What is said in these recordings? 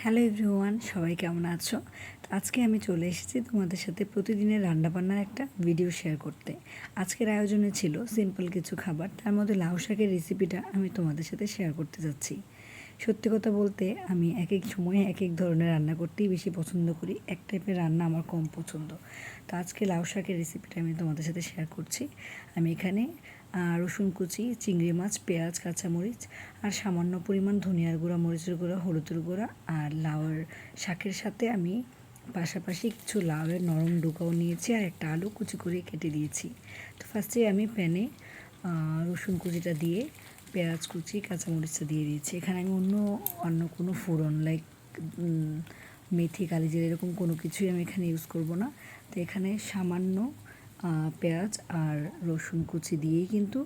Hello everyone, সবাই কেমন আছো? তো আজকে আমি চলে এসেছি তোমাদের সাথে প্রতিদিনের রান্নাবান্নার একটা ভিডিও শেয়ার করতে। আজকের আয়োজনে ছিল সিম্পল কিছু খাবার, তার মধ্যে লাউ শাকের রেসিপিটা আমি তোমাদের সাথে শেয়ার করতে যাচ্ছি। সত্যি কথা বলতে আমি এক এক সময়ে এক এক ধরনের রান্না করতেই বেশি পছন্দ করি, এক টাইপের রান্না আমার কম পছন্দ। তো আজকে লাউ শাকের রেসিপিটা আমি তোমাদের সাথে শেয়ার করছি। আমি এখানে রসুন কুচি, চিংড়ি মাছ, পেঁয়াজ, কাঁচামরিচ আর সামান্য পরিমাণ ধনিয়ার গুঁড়া, মরিচের গুঁড়া, হলুদের গুঁড়া আর লাউয়ের শাকের সাথে আমি পাশাপাশি কিছু লাউয়ের নরম ডুকাও নিয়েছি আর একটা আলু কুচি করে কেটে দিয়েছি। তো ফার্স্টে আমি প্যানে রসুন কুচিটা দিয়ে পেঁয়াজ কুচি, কাঁচামরিচটা দিয়ে দিয়েছি। এখানে আমি অন্য কোনো ফোড়ন লাইক মেথি, কালিজিরা এরকম কোনো কিছুই আমি এখানে ইউজ করব না। তো এখানে সামান্য পেঁয়াজ আর রসুন কুচি দিয়েই কিন্তু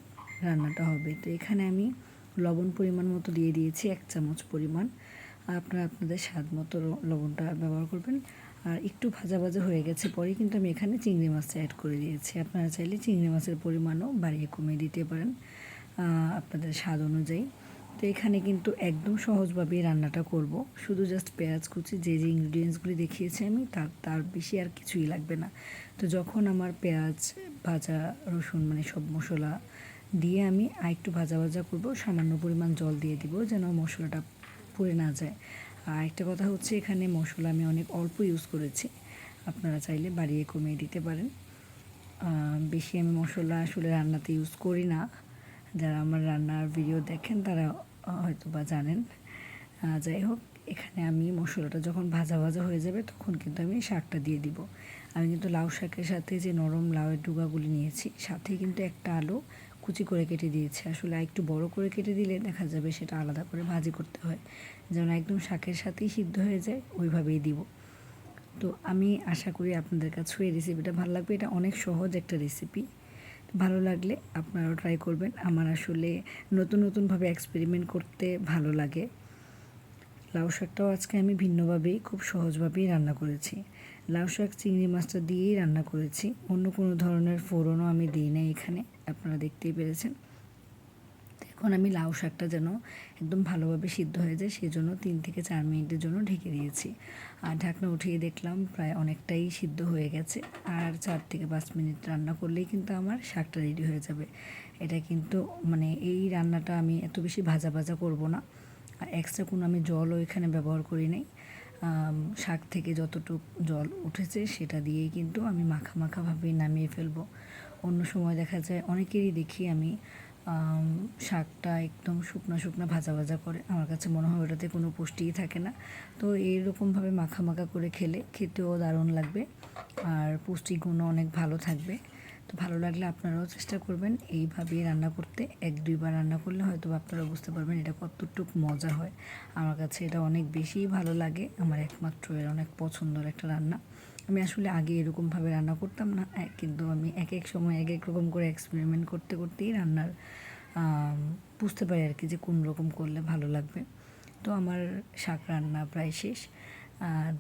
রান্নাটা হবে। তো এখানে আমি লবণ পরিমাণ মতো দিয়ে দিয়েছি 1 চামচ পরিমাণ। আপনারা আপনাদের স্বাদ মতো লবণটা ব্যবহার করবেন। আর একটু ভাজা ভাজা হয়ে গেছে পরেই কিন্তু আমি এখানে চিংড়ি মাছটা অ্যাড করে দিয়েছি। আপনারা চাইলে চিংড়ি মাছের পরিমাণও বাড়িয়ে কমিয়ে দিতে পারেন আপনাদের স্বাদ অনুযায়ী। তো এখানে কিন্তু একদম সহজভাবেই রান্নাটা করব, শুধু জাস্ট পেঁয়াজ কুচি যে ইনগ্রিডিয়েন্টসগুলি দেখিয়েছি আমি তার বেশি আর কিছুই লাগবে না। তো যখন আমার পেঁয়াজ ভাজা, রসুন মানে সব মশলা দিয়ে আমি আরেকটু ভাজা ভাজা করব, সামান্য পরিমাণ জল দিয়ে দিব যেন মশলাটা পুড়ে না যায়। আর একটা কথা হচ্ছে এখানে মশলা আমি অনেক অল্প ইউজ করেছি, আপনারা চাইলে বাড়িয়ে কমিয়ে দিতে পারেন। বেশি আমি মশলা আসলে রান্নাতে ইউজ করি না, যারা আমার রান্নার ভিডিও দেখেন তারা হয়তো বা জানেন। যাই হোক, এখানে আমি মশলাটা যখন ভাজা ভাজা হয়ে যাবে তখন কিন্তু আমি শাকটা দিয়ে দিব। আমি কিন্তু লাউ শাকের সাথে যে নরম লাউয়ের ডুগাগুলি নিয়েছি, সাথে কিন্তু একটা আলু কুচি করে কেটে দিয়েছি। আসলে একটু বড় করে কেটে দিলে দেখা যাবে সেটা আলাদা করে ভাজি করতে হয়, যেন একদম শাকের সাথেই সিদ্ধ হয়ে যায় ওইভাবেই দিব। তো আমি আশা করি আপনাদের কাছেও এই রেসিপিটা ভালো লাগবে। এটা অনেক সহজ একটা রেসিপি, ভালো লাগলে আপনারাও ট্রাই করবেন। আমার আসলে নতুন নতুনভাবে এক্সপেরিমেন্ট করতে ভালো লাগে। লাউ শাকটাও আজকে আমি ভিন্নভাবেই খুব সহজভাবেই রান্না করেছি। লাউ শাক চিংড়ি মাছটা দিয়েই রান্না করেছি, অন্য কোনো ধরনের ফোড়নও আমি দিই না এখানে, আপনারা দেখতেই পেরেছেন। এখন আমি লাউ শাকটা যেন একদম ভালোভাবে সিদ্ধ হয়ে যায় সেই জন্য 3 থেকে 4 মিনিটের জন্য ঢেকে দিয়েছি। আর ঢাকনা উঠিয়ে দেখলাম প্রায় অনেকটাই সিদ্ধ হয়ে গেছে। আর 4 থেকে 5 মিনিট রান্না করলেই কিন্তু আমার শাকটা রেডি হয়ে যাবে। এটা কিন্তু মানে এই রান্নাটা আমি এত বেশি ভাজা ভাজা করব না, আর এক্সট্রা কোনো আমি জলও এখানে ব্যবহার করি নাই। শাক থেকে যতটুকু জল উঠেছে সেটা দিয়েই কিন্তু আমি মাখা মাখাভাবেই নামিয়ে ফেলবো। অন্য সময় দেখা যায় অনেকেরই দেখি আমি শাকটা একদম শুকনো শুকনো ভাজা ভাজা করে, আমার কাছে মনে হয় ওটাতে কোনো পুষ্টিই থাকে না। তো এইরকমভাবে মাখা মাখা করে খেলে খেতেও দারুণ লাগবে আর পুষ্টিগুণও অনেক ভালো থাকবে। তো ভালো লাগলে আপনারাও চেষ্টা করবেন এইভাবেই রান্না করতে। 1-2 বার রান্না করলে হয়তো আপনারা বুঝতে পারবেন এটা কতটুকু মজা হয়। আমার কাছে এটা অনেক বেশিই ভালো লাগে, আমার একমাত্র এর অনেক পছন্দের একটা রান্না। আমি আসলে আগে এরকমভাবে রান্না করতাম না, কিন্তু আমি এক এক সময় এক এক রকম করে এক্সপেরিমেন্ট করতে করতেই রান্নার বুঝতে পারি আর কি যে কোন রকম করলে ভালো লাগবে। তো আমার শাক রান্না প্রায় শেষ,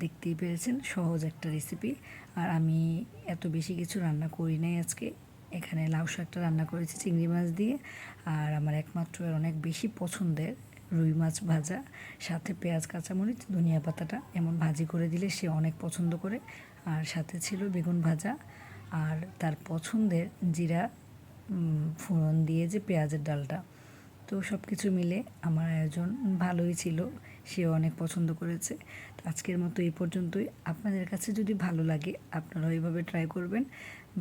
দেখতেই পেরেছেন সহজ একটা রেসিপি। আর আমি এত বেশি কিছু রান্না করি নাই আজকে। এখানে লাউ শাকটা রান্না করেছি চিংড়ি মাছ দিয়ে, আর আমার একমাত্র অনেক বেশি পছন্দের রুই মাছ ভাজা, সাথে পেঁয়াজ, কাঁচামরিচ, ধনিয়া পাতাটা এমন ভাজি করে দিলে সে অনেক পছন্দ করে। আর সাথে ছিল বেগুন ভাজা আর তার পছন্দের জিরা ফোড়ন দিয়ে যে পেঁয়াজের ডালটা। তো সব কিছু মিলে আমার আয়োজন ভালোই ছিল, সেও অনেক পছন্দ করেছে। তো আজকের মতো এই পর্যন্তই। আপনাদের কাছে যদি ভালো লাগে আপনারা এইভাবে ট্রাই করবেন।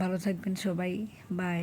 ভালো থাকবেন সবাই, বাই।